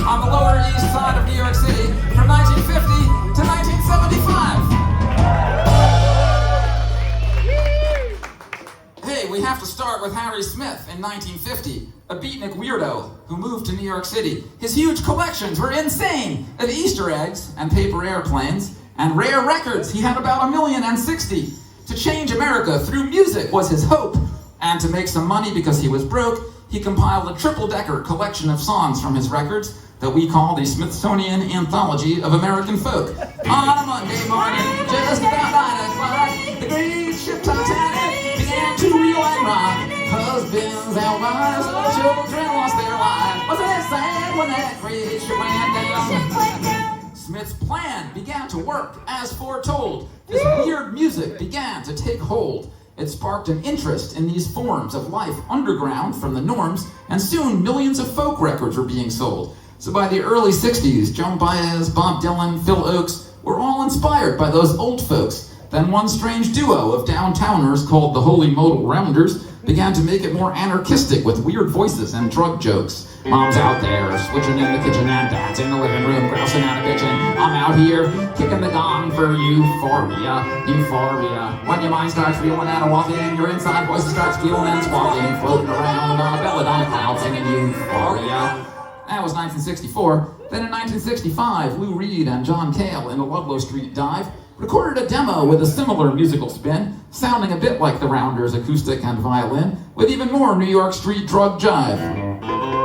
on the Lower East Side of New York City from 1950 to 1975. Hey, we have to start with Harry Smith in 1950, a beatnik weirdo who moved to New York City. His huge collections were insane of Easter eggs and paper airplanes and rare records. He had about 1,060,000. To change America through music was his hope. And to make some money because he was broke, he compiled a triple-decker collection of songs from his records that we call the Smithsonian Anthology of American Folk. On a Monday morning, just about 9 o'clock, the great ship Titanic began to reel and rock. Husbands and wives, children lost their lives. Wasn't it sad when that great ship went down? Smith's plan began to work as foretold. This weird music began to take hold. It sparked an interest in these forms of life underground from the norms, and soon millions of folk records were being sold. So by the early 60s, Joan Baez, Bob Dylan, Phil Oakes were all inspired by those old folks. Then one strange duo of downtowners called the Holy Modal Rounders began to make it more anarchistic with weird voices and drug jokes. Mom's out there, switching in the kitchen, and Dad's in the living room, grousing out a kitchen. I'm out here, kicking the gong for euphoria, euphoria. When your mind starts feeling out of walking, your inside voice starts feeling and squalling, floating around on a belladonna cloud, singing euphoria. That was 1964. Then in 1965, Lou Reed and John Cale in a Ludlow Street dive recorded a demo with a similar musical spin, sounding a bit like the Rounders' acoustic and violin, with even more New York street drug jive.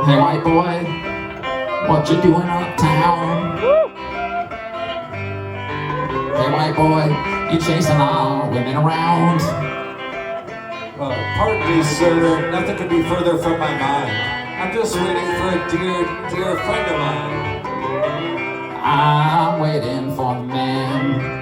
Hey white boy, what you doing uptown? Hey white boy, you chasing all women around? Pardon me, sir, nothing could be further from my mind. I'm just waiting for a dear, dear friend of mine. I'm waiting for the man.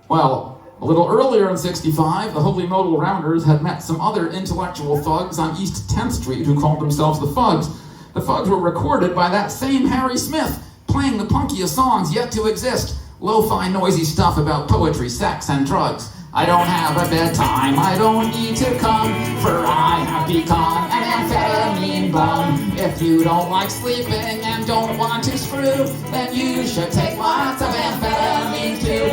Well, a little earlier in 65, the Holy Modal Rounders had met some other intellectual thugs on East 10th Street who called themselves the Fugs. The Fugs were recorded by that same Harry Smith, playing the punkiest songs yet to exist. Lo-fi noisy stuff about poetry, sex, and drugs. I don't have a bedtime, I don't need to come, for I have become an amphetamine bum. If you don't like sleeping and don't want to screw, then you should take lots of amphetamine too.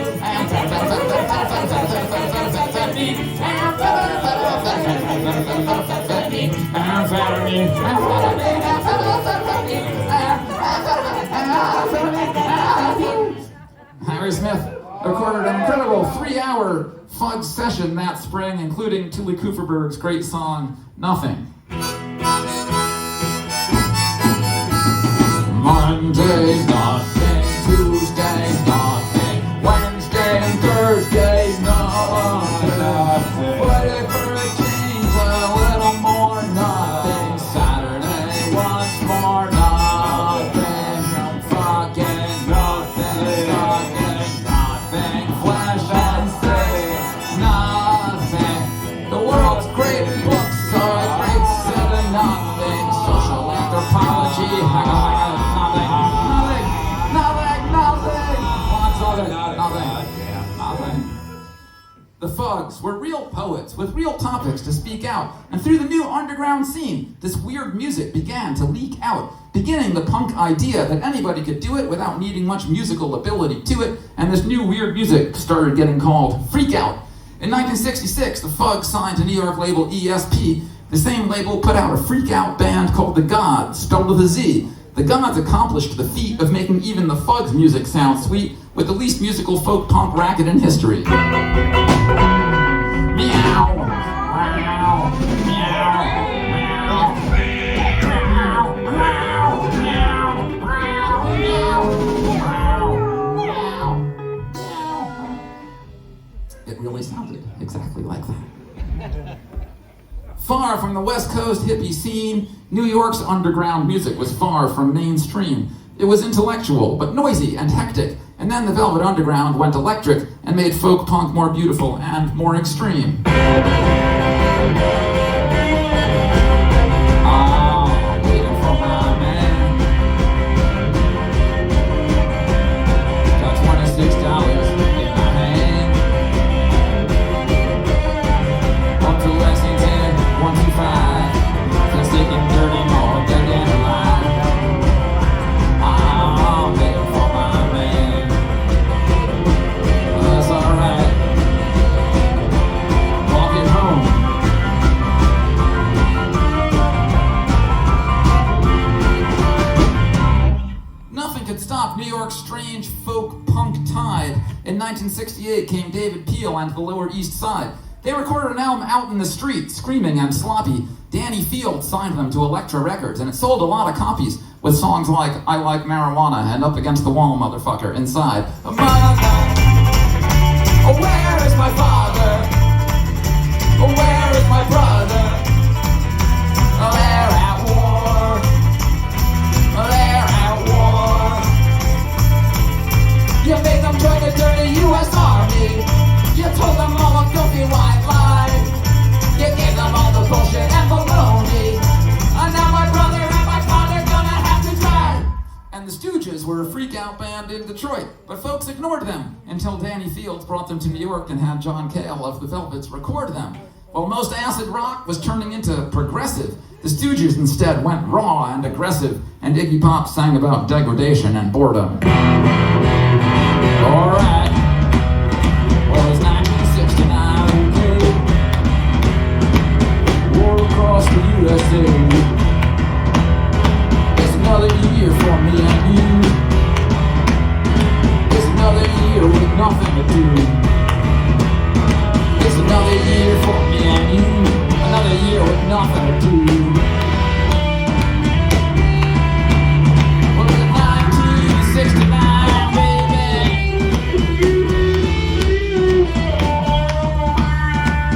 Harry Smith recorded an incredible 3-hour Fudge session that spring, including Tilly Kuferberg's great song, Nothing. Monday's nothing, Tuesday's nothing, Wednesday and Thursday's nothing. Friday for a change, a little more nothing. Saturday, once more nothing. Fucking nothing, fucking nothing. Flesh and say nothing. The world's great books are a great set of nothing. Social anthropology, nothing. The Fugs were real poets with real topics to speak out, and through the new underground scene, this weird music began to leak out, beginning the punk idea that anybody could do it without needing much musical ability to it, and this new weird music started getting called freak out. In 1966, the Fugs signed to New York label ESP. The same label put out a freak out band called The Gods, spelled with a Z. The Gods accomplished the feat of making even the Fugs music sound sweet, with the least musical folk punk racket in history. Meow, meow, meow, It really sounded exactly like that. Far from the West Coast hippie scene, New York's underground music was far from mainstream. It was intellectual, but noisy and hectic, and then the Velvet Underground went electric and made folk punk more beautiful and more extreme. Waiting for my man. Got $26 in my hand. Up to Lexington, 125. Just taking 30 more, dead in line. strange folk punk tide, in 1968 came David Peel and the Lower East Side. They recorded an album out in the street, screaming and sloppy. Danny Field signed them to Elektra Records, and it sold a lot of copies, with songs like I Like Marijuana and Up Against the Wall, Motherfucker, inside. Mother, oh, where is my father? Oh, where is my brother? Oh, they're at war. Oh, they're at war. You made them join the dirty U.S. Army. You told them all a filthy white lie. You gave them all the bullshit and baloney. And now my brother and my father gonna have to die. And the Stooges were a freak-out band in Detroit, but folks ignored them until Danny Fields brought them to New York and had John Cale of the Velvets record them. While most acid rock was turning into progressive, the Stooges instead went raw and aggressive, and Iggy Pop sang about degradation and boredom. Alright, well, it's 1969, okay? War across the USA. It's another year for me and you. It's another year with nothing to do. It's another year for me and you. Another year with nothing to do. Well, it's 1969, baby.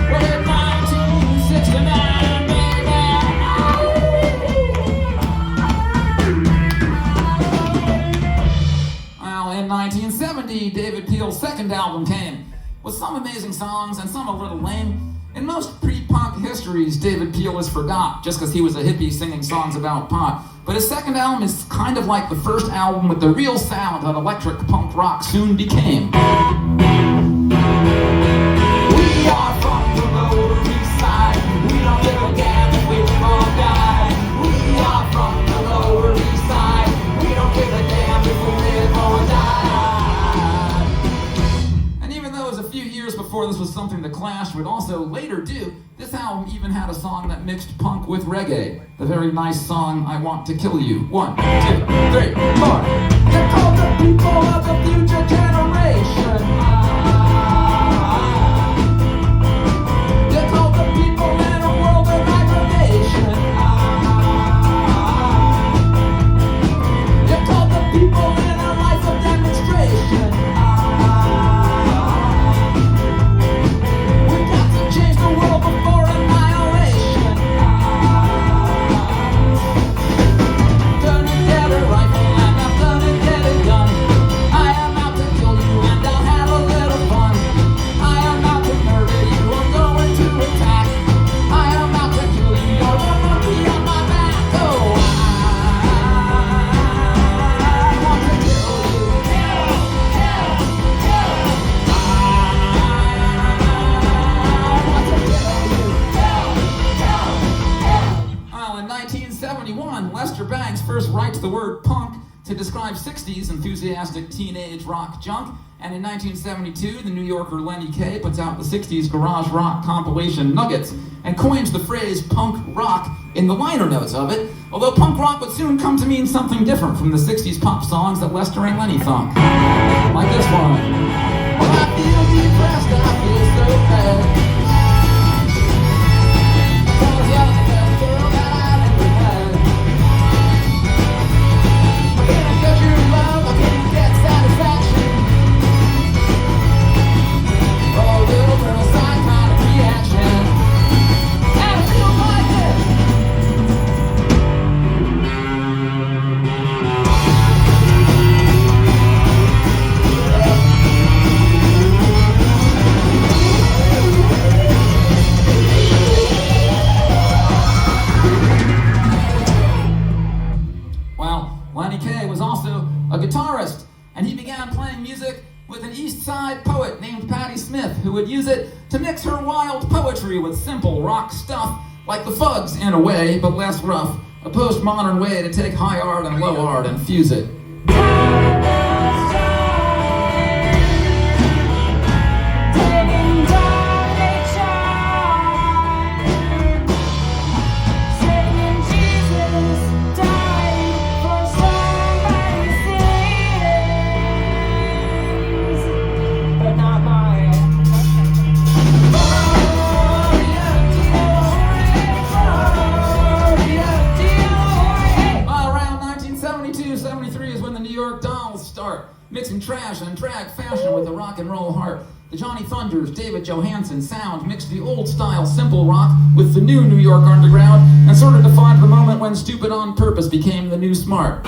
Well, it's 1969, baby. Well, in 1970, David Peel's second album came, with some amazing songs and some a little lame. In most pre-punk histories, David Peel is forgot just because he was a hippie singing songs about pot. But his second album is kind of like the first album with the real sound that electric punk rock soon became. We are from the Lower East Side. We don't give a damn if we live or die. We are from the Lower East Side. We don't give a damn if we live or die. And even though it was a few years before this was something the Clash would also later do, this album even had a song that mixed punk with reggae. The very nice song, I Want to Kill You. 1, 2, 3, 4. They're called the people of the future generation. They're called the people in a world of aggravation. They're called the people in a life of demonstration. We've got to change the world before annihilation. Gonna get a rifle and I'm gonna get it done. I am out to kill you and I'll have a little fun. I am out to murder you, I'm going to attack. I am out to kill you, you're gonna be on my back. Oh, I want to kill you. Kill, kill, kill. I want to kill you. Kill, kill, kill. Well, in 1971, Lester Bangs first writes the word punk to describe 60s enthusiastic teenage rock junk, and in 1972, the New Yorker Lenny Kaye puts out the 60s garage rock compilation Nuggets and coins the phrase punk rock in the liner notes of it, although punk rock would soon come to mean something different from the 60s pop songs that Lester and Lenny thunk. Like this one. Well, I feel depressed, I feel so bad. 'Cause you're the best girl that I've ever had. I can't get your love, I can't get satisfaction. Oh, little girl, psychotic reaction. And I feel like this. Well, Lenny Kaye was also a guitarist, and he began playing music with an East Side poet named Patti Smith, who would use it to mix her wild poetry with simple rock stuff, like the Fugs in a way, but less rough, a postmodern way to take high art and low art and fuse it. mixing trash and drag fashion with a rock and roll heart. The Johnny Thunders, David Johansen sound mixed the old-style simple rock with the new New York underground and sort of defined the moment when stupid on purpose became the new smart.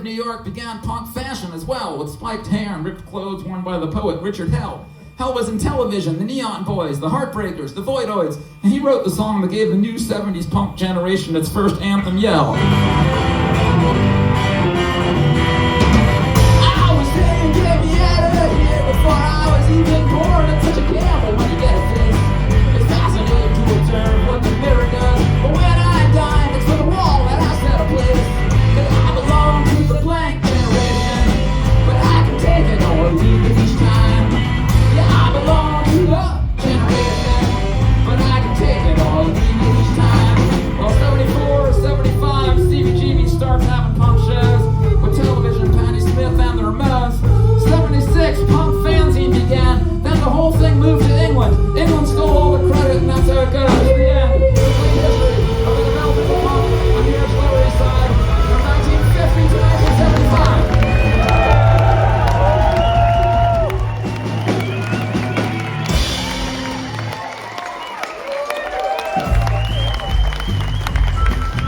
New York began punk fashion as well, with spiked hair and ripped clothes worn by the poet Richard Hell. Hell was in television, the Neon Boys, the Heartbreakers, the Voidoids, and he wrote the song that gave the new 70s punk generation its first anthem yell. I was saying, get me out of here before I was even born.